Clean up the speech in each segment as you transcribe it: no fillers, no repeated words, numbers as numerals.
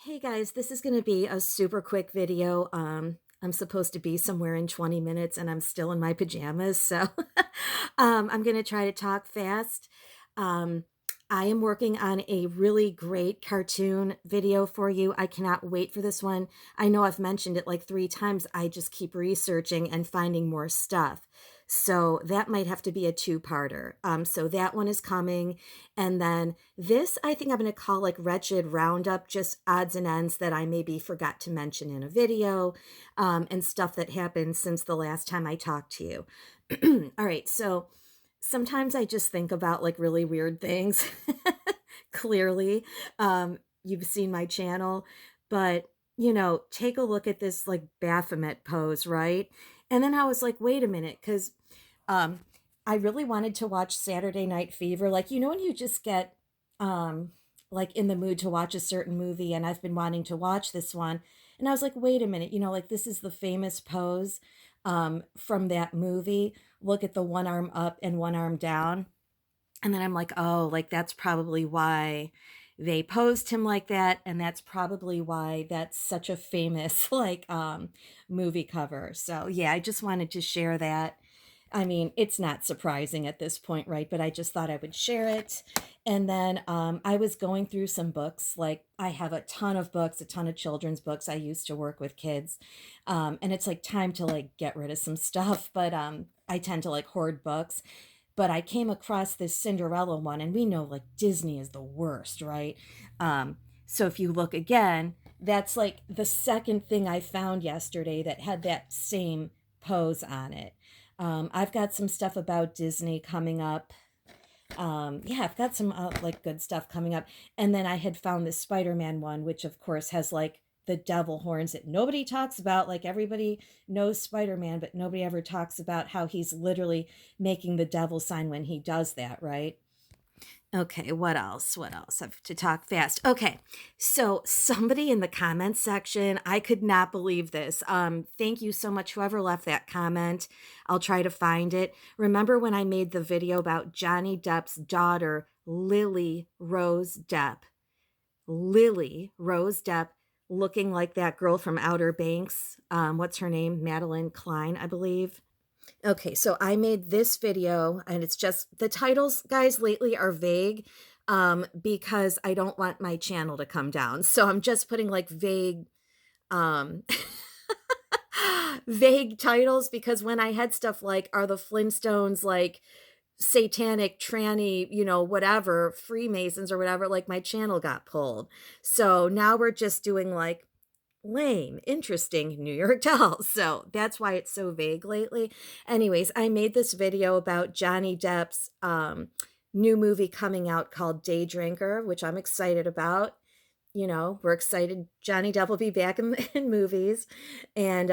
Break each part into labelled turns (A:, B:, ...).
A: Hey guys, this is going to be a super quick video. I'm supposed to be somewhere in 20 minutes and I'm still in my pajamas, so I'm going to try to talk fast. Um, I am working on a really great cartoon video for you. I cannot wait for this one. I know I've mentioned it like 3 times. I just keep researching and finding more stuff. So that might have to be a two-parter. So that one is coming. And then this, I think I'm going to call like Wretched Roundup, just odds and ends that I maybe forgot to mention in a video, and stuff that happened since the last time I talked to you. All right, so sometimes I just think about like really weird things. Clearly, you've seen my channel, but take a look at this like Baphomet pose, right? And then I was like, wait a minute, because um, I really wanted to watch Saturday Night Fever. Like, when you just get um like in the mood to watch a certain movie, and I've been wanting to watch this one. And I was like, wait a minute, like this is the famous pose from that movie. Look at the one arm up and one arm down. And then I'm like, oh, like that's probably why they posed him like that, and that's probably why that's such a famous like movie cover. So yeah, I just wanted to share that. I mean, it's not surprising at this point, right? But I just thought I would share it. And then I was going through some books. Like, I have a ton of books, a ton of children's books. I used to work with kids. And it's like time to like get rid of some stuff. But I tend to like hoard books. But I came across this Cinderella one, and we know like Disney is the worst, right? So if you look again, that's like the second thing I found yesterday that had that same pose on it. I've got some stuff about Disney coming up. Yeah, I've got some like good stuff coming up. And then I had found this Spider-Man one, which of course has like the devil horns that nobody talks about. Like everybody knows Spider-Man, but nobody ever talks about how he's literally making the devil sign when he does that, right? Okay, what else? What else? I have to talk fast. Okay, so somebody in the comments section, I could not believe this. Thank you so much, whoever left that comment. I'll try to find it. Remember when I made the video about Johnny Depp's daughter, Lily Rose Depp? Lily Rose Depp looking like that girl from Outer Banks. What's her name? Madeline Klein, I believe. Okay, so I made this video, and it's just the titles, guys, lately are vague because I don't want my channel to come down. So I'm just putting like vague um vague titles, because when I had stuff like are the Flintstones like satanic tranny, whatever, Freemasons or whatever, like my channel got pulled. So now we're just doing like lame, interesting New York Dolls. So that's why it's so vague lately. Anyways, I made this video about Johnny Depp's new movie coming out called Day Drinker, which I'm excited about. We're excited. Johnny Depp will be back in movies. And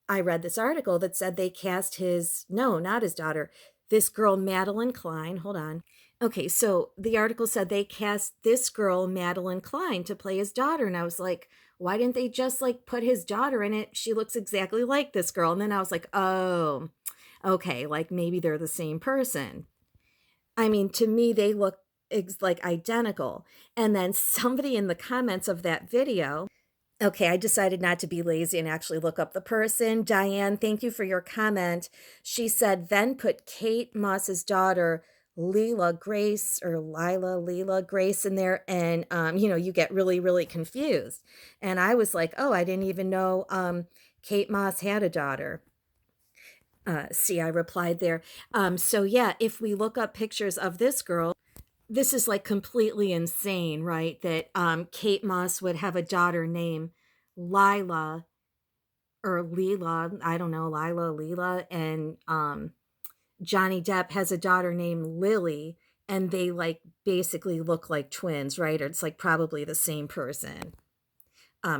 A: I read this article that said they cast no, not his daughter, this girl, Madeline Klein. Hold on. Okay, so the article said they cast this girl, Madeline Klein, to play his daughter. And I was like, why didn't they just like put his daughter in it? She looks exactly like this girl. And then I was like, oh, okay, like maybe they're the same person. I mean, to me, they look like identical. And then somebody in the comments of that video, okay, I decided not to be lazy and actually look up the person. Diane, thank you for your comment. She said, then put Kate Moss's daughter, Leela Grace, or Leela Grace in there, and you get really, really confused. And I was like, oh, I didn't even know Kate Moss had a daughter. See, I replied there. So yeah, if we look up pictures of this girl, this is like completely insane, right? That Kate Moss would have a daughter named Lila or Leela, I don't know, Leela, and Johnny Depp has a daughter named Lily, and they like basically look like twins, right? Or it's like probably the same person.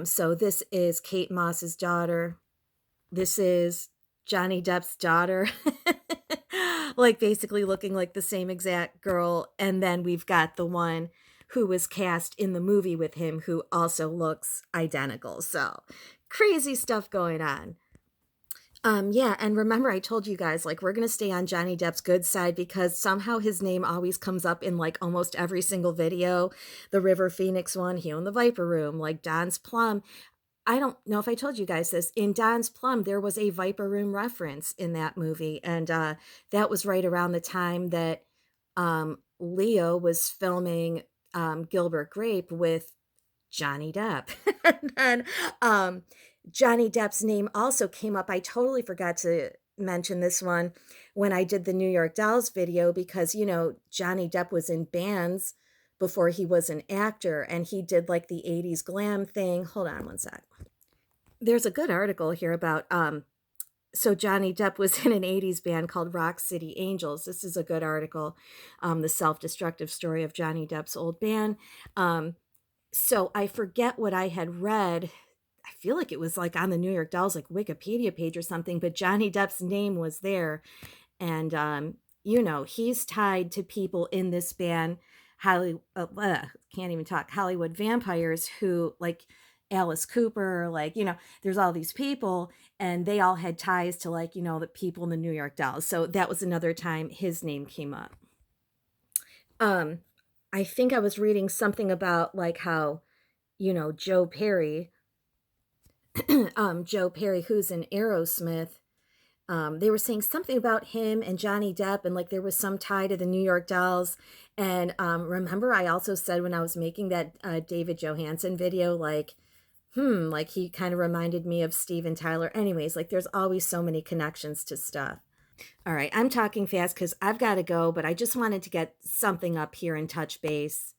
A: So this is Kate Moss's daughter. This is Johnny Depp's daughter. Like basically looking like the same exact girl. And then we've got the one who was cast in the movie with him who also looks identical. So crazy stuff going on. Yeah, and remember I told you guys, like, we're gonna stay on Johnny Depp's good side because somehow his name always comes up in, like, almost every single video. The River Phoenix one, he owned the Viper Room, like, Don's Plum. I don't know if I told you guys this. In Don's Plum, there was a Viper Room reference in that movie, and, that was right around the time that, Leo was filming, Gilbert Grape with Johnny Depp. And then, Johnny Depp's name also came up. I totally forgot to mention this one when I did the New York Dolls video because, Johnny Depp was in bands before he was an actor, and he did, like, the '80s glam thing. Hold on one sec. There's a good article here about, so Johnny Depp was in an '80s band called Rock City Angels. This is a good article, the self-destructive story of Johnny Depp's old band. So I forget what I had read. I feel like it was, like, on the New York Dolls, like, Wikipedia page or something, but Johnny Depp's name was there, and, he's tied to people in this band, can't even talk, Hollywood vampires who, like, Alice Cooper, like, there's all these people, and they all had ties to, like, the people in the New York Dolls, so that was another time his name came up. Um, I think I was reading something about, like, how, Joe Perry, Joe Perry, who's in Aerosmith, they were saying something about him and Johnny Depp, and like there was some tie to the New York Dolls. And remember, I also said when I was making that David Johansen video, like, like he kind of reminded me of Steven Tyler. Anyways, like there's always so many connections to stuff. All right, I'm talking fast because I've got to go, but I just wanted to get something up here and touch base.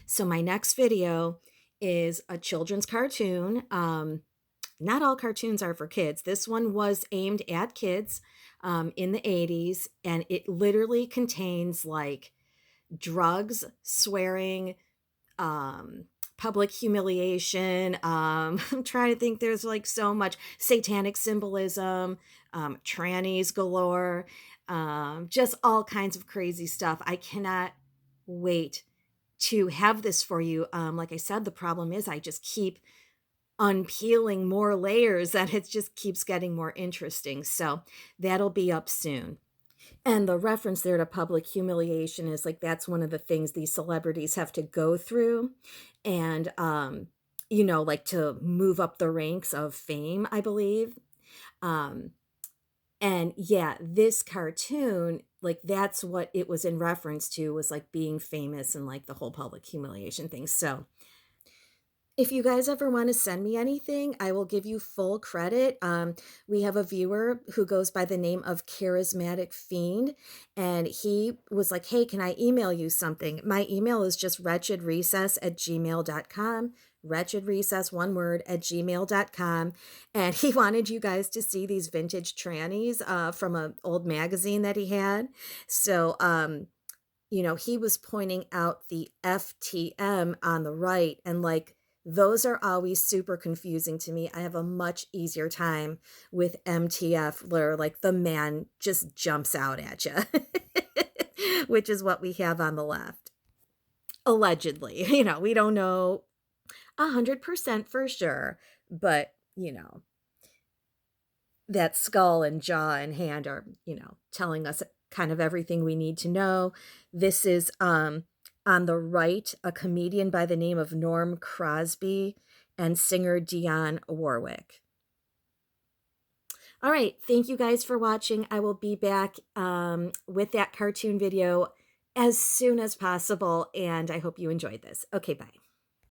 A: So my next video is a children's cartoon. Not all cartoons are for kids. This one was aimed at kids in the '80s, and it literally contains like drugs, swearing, um, public humiliation. I'm trying to think. There's like so much satanic symbolism, trannies galore, just all kinds of crazy stuff. I cannot wait to have this for you. Like I said, the problem is I just keep unpeeling more layers and it just keeps getting more interesting. So that'll be up soon. And the reference there to public humiliation is like that's one of the things these celebrities have to go through. And like to move up the ranks of fame, I believe. Um, and yeah, this cartoon, like that's what it was in reference to, was like being famous and like the whole public humiliation thing. So if you guys ever want to send me anything, I will give you full credit. We have a viewer who goes by the name of Charismatic Fiend, and he was like, hey, can I email you something? My email is just wretchedrecess@gmail.com. Wretched Recess, one word, @gmail.com. And he wanted you guys to see these vintage trannies from an old magazine that he had. So, he was pointing out the FTM on the right, and like those are always super confusing to me. I have a much easier time with MTF, where like the man just jumps out at you, which is what we have on the left. Allegedly, we don't know 100% for sure, but that skull and jaw and hand are, telling us kind of everything we need to know. This is on the right, a comedian by the name of Norm Crosby and singer Dionne Warwick. All right, thank you guys for watching. I will be back with that cartoon video as soon as possible, and I hope you enjoyed this. Okay, bye.